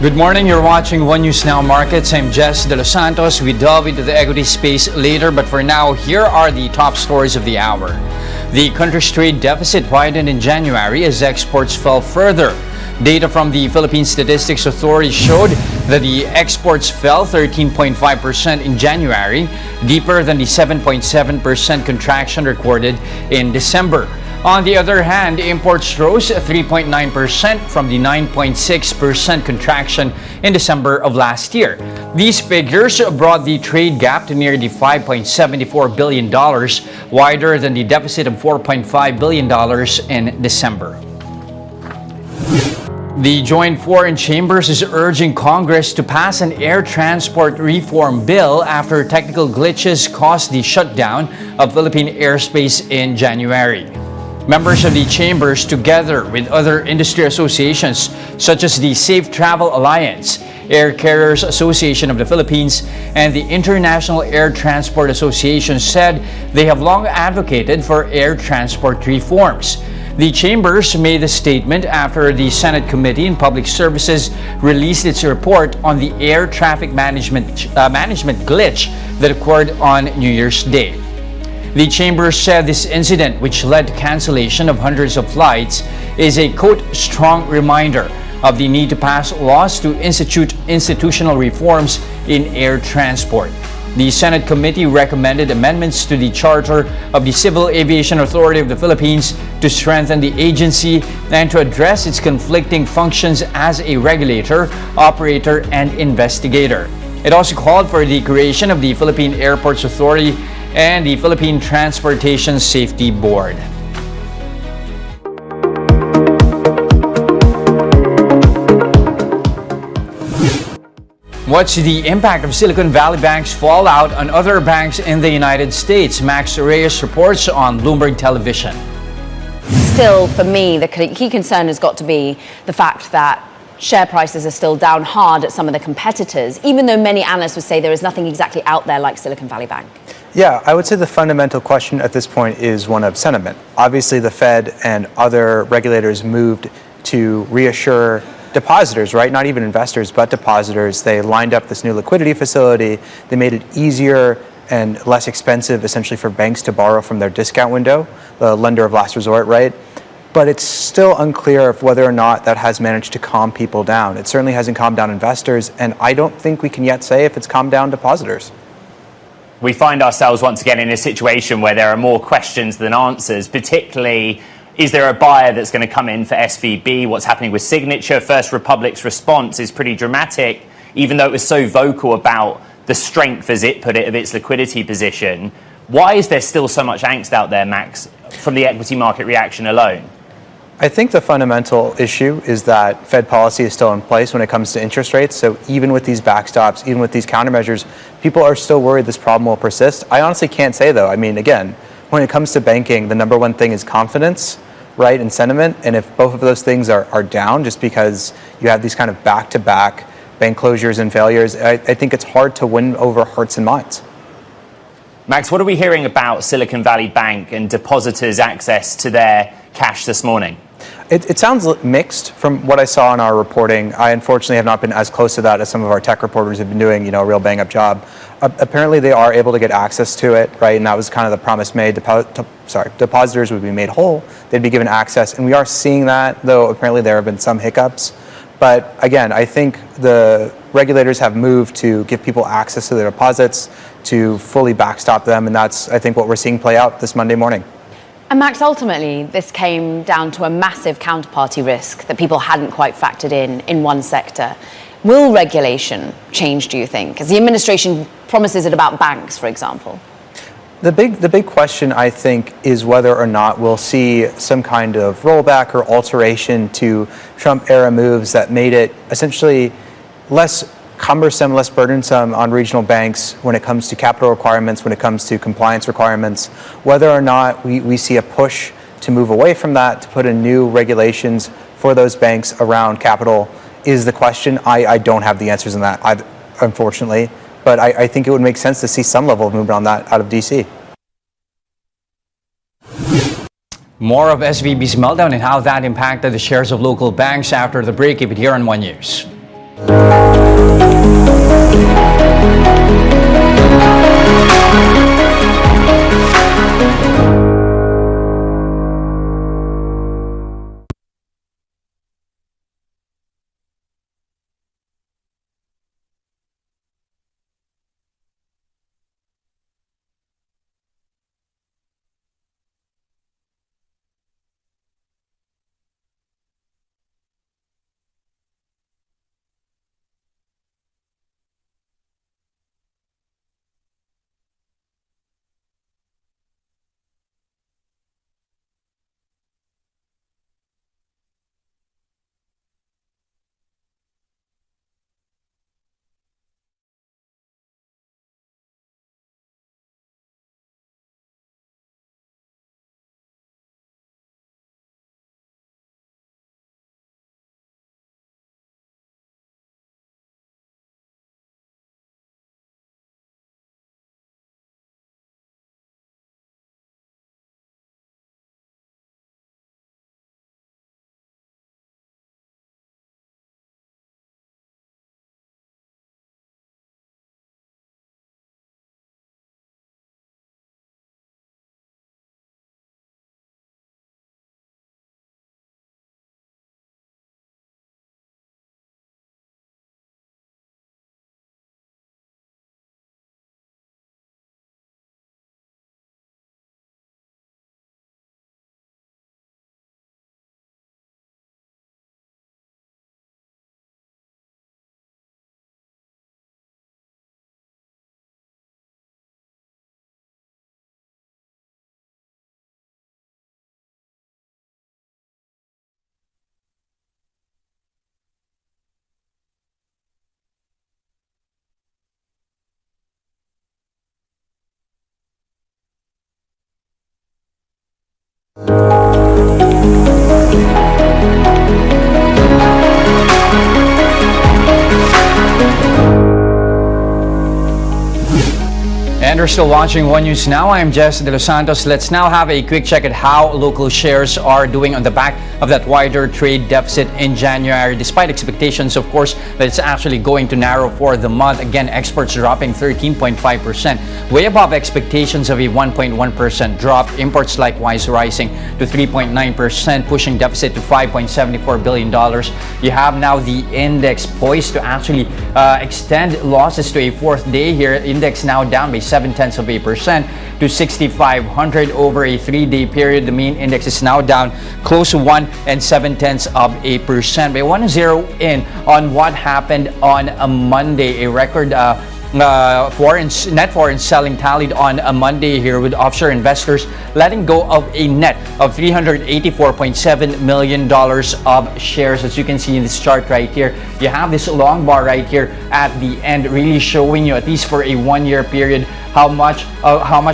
Good morning, you're watching One News Now Markets. I'm Jess De Los Santos. We delve into the equity space later, but for now, here are the top stories of the hour. The country's trade deficit widened in January as exports fell further. Data from the Philippine Statistics Authority showed that the exports fell 13.5% in January, deeper than the 7.7% contraction recorded in December. On the other hand, imports rose 3.9% from the 9.6% contraction in December of last year. These figures brought the trade gap to nearly $5.74 billion, wider than the deficit of $4.5 billion in December. The Joint Foreign Chambers is urging Congress to pass an air transport reform bill after technical glitches caused the shutdown of Philippine airspace in January. Members of the chambers, together with other industry associations such as the Safe Travel Alliance, Air Carriers Association of the Philippines, and the International Air Transport Association, said they have long advocated for air transport reforms. The chambers made the statement after the Senate Committee on Public Services released its report on the air traffic management glitch that occurred on New Year's Day. The chamber said this incident, which led to cancellation of hundreds of flights, is a, quote, strong reminder of the need to pass laws to institute institutional reforms in air transport. The Senate committee recommended amendments to the Charter of the Civil Aviation Authority of the Philippines to strengthen the agency and to address its conflicting functions as a regulator, operator, and investigator. It also called for the creation of the Philippine Airports Authority and the Philippine Transportation Safety Board. What's the impact of Silicon Valley Bank's fallout on other banks in the United States? Max Reyes reports on Bloomberg Television. Still, for me, the key concern has got to be the fact that share prices are still down hard at some of the competitors, even though many analysts would say there is nothing exactly out there like Silicon Valley Bank. Yeah, I would say the fundamental question at this point is one of sentiment. Obviously, the Fed and other regulators moved to reassure depositors, right? Not even investors, but depositors. They lined up this new liquidity facility. They made it easier and less expensive, essentially, for banks to borrow from their discount window, the lender of last resort, right? But it's still unclear of whether or not that has managed to calm people down. It certainly hasn't calmed down investors, and I don't think we can yet say if it's calmed down depositors. We find ourselves once again in a situation where there are more questions than answers, particularly, is there a buyer that's going to come in for SVB? What's happening with Signature? First Republic's response is pretty dramatic, even though it was so vocal about the strength, as it put it, of its liquidity position. Why is there still so much angst out there, Max, from the equity market reaction alone? I think the fundamental issue is that Fed policy is still in place when it comes to interest rates. So even with these backstops, even with these countermeasures, people are still worried this problem will persist. I honestly can't say, though. I mean, again, when it comes to banking, the number one thing is confidence, right, and sentiment. And if both of those things are down just because you have these kind of back-to-back bank closures and failures, I think it's hard to win over hearts and minds. Max, what are we hearing about Silicon Valley Bank and depositors' access to their cash this morning? It sounds mixed from what I saw in our reporting. I unfortunately have not been as close to that as some of our tech reporters have been doing, a real bang-up job. Apparently they are able to get access to it, right? And that was kind of the promise made. Depositors would be made whole. They'd be given access. And we are seeing that, though apparently there have been some hiccups. But again, I think the regulators have moved to give people access to their deposits, to fully backstop them. And that's, I think, what we're seeing play out this Monday morning. And Max, ultimately, this came down to a massive counterparty risk that people hadn't quite factored in one sector. Will regulation change, do you think? As the administration promises it about banks, for example. The big question, I think, is whether or not we'll see some kind of rollback or alteration to Trump-era moves that made it essentially less cumbersome, less burdensome on regional banks when it comes to capital requirements, when it comes to compliance requirements, whether or not we see a push to move away from that, to put in new regulations for those banks around capital is the question. I don't have the answers on that, unfortunately, but I think it would make sense to see some level of movement on that out of DC. More of SVB's meltdown and how that impacted the shares of local banks after the break. Keep it here on One News. And you're still watching One News Now. I'm Jess De Los Santos. Let's now have a quick check at how local shares are doing on the back of that wider trade deficit in January, despite expectations, of course, that it's actually going to narrow for the month. Again, exports dropping 13.5%, way above expectations of a 1.1% drop. Imports likewise rising to 3.9%, pushing deficit to $5.74 billion. You have now the index poised to actually extend losses to a fourth day here. Index now down by 0.7% to 6,500 over a 3-day period. The main index is now down close to 1.7%. But I want to zero in on what happened on a Monday, a record net foreign selling tallied on a Monday here, with offshore investors letting go of a net of $384.7 million of shares. As you can see in this chart right here, you have this long bar right here at the end, really showing you, at least for a 1-year period, how much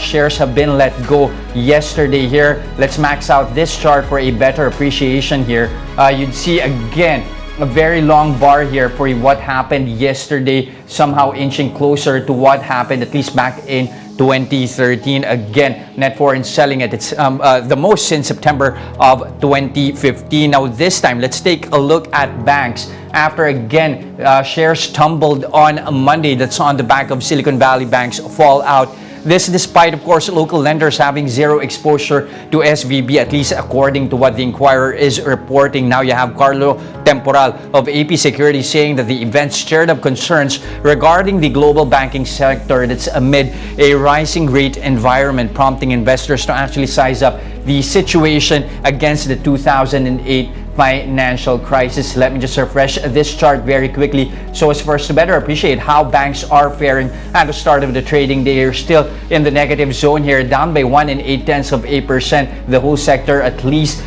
shares have been let go yesterday here. Let's max out this chart for a better appreciation here. You'd see again a very long bar here for what happened yesterday, somehow inching closer to what happened at least back in 2013. Again, net foreign selling at its the most since September of 2015. Now this time, let's take a look at banks. After again, shares tumbled on a Monday. That's on the back of Silicon Valley Bank's fallout. This despite, of course, local lenders having zero exposure to SVB, at least according to what the Inquirer is reporting. Now you have Carlo Temporal of AP Securities saying that the event stirred up concerns regarding the global banking sector that's amid a rising rate environment, prompting investors to actually size up the situation against the 2008 financial crisis. Let me just refresh this chart very quickly so as for us to better appreciate how banks are faring at the start of the trading day. You're still in the negative zone here, down by 1.8%. The whole sector, at least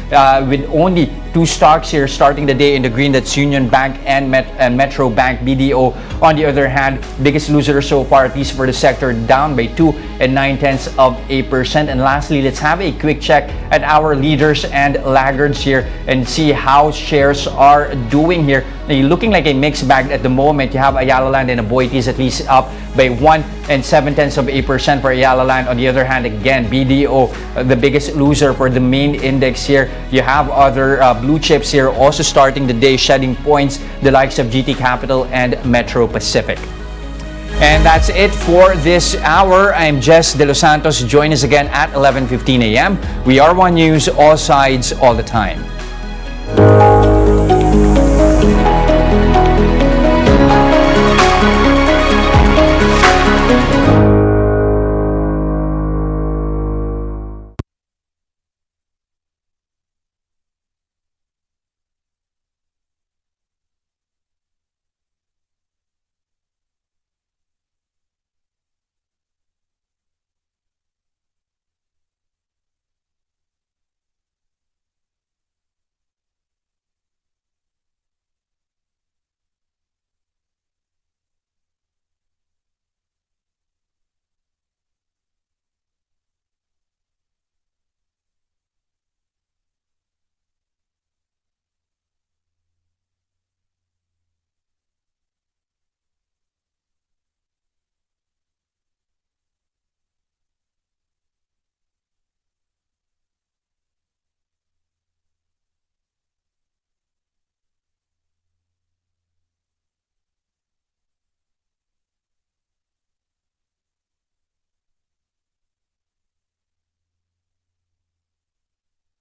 with only two stocks here starting the day in the green. That's Union Bank and Metro Bank BDO. On the other hand, biggest loser so far, at least for the sector, down by 2.9%. And lastly, let's have a quick check at our leaders and laggards here and see how shares are doing here. Looking like a mixed bag at the moment. You have Ayala Land and Aboitiz at least up by 1 and 0.7% for Ayala Land. On the other hand, again, BDO, the biggest loser for the main index here. You have other blue chips here also starting the day shedding points, the likes of GT Capital and Metro Pacific. And that's it for this hour. I'm Jess De Los Santos. Join us again at 11:15 a.m. We are One News, all sides, all the time.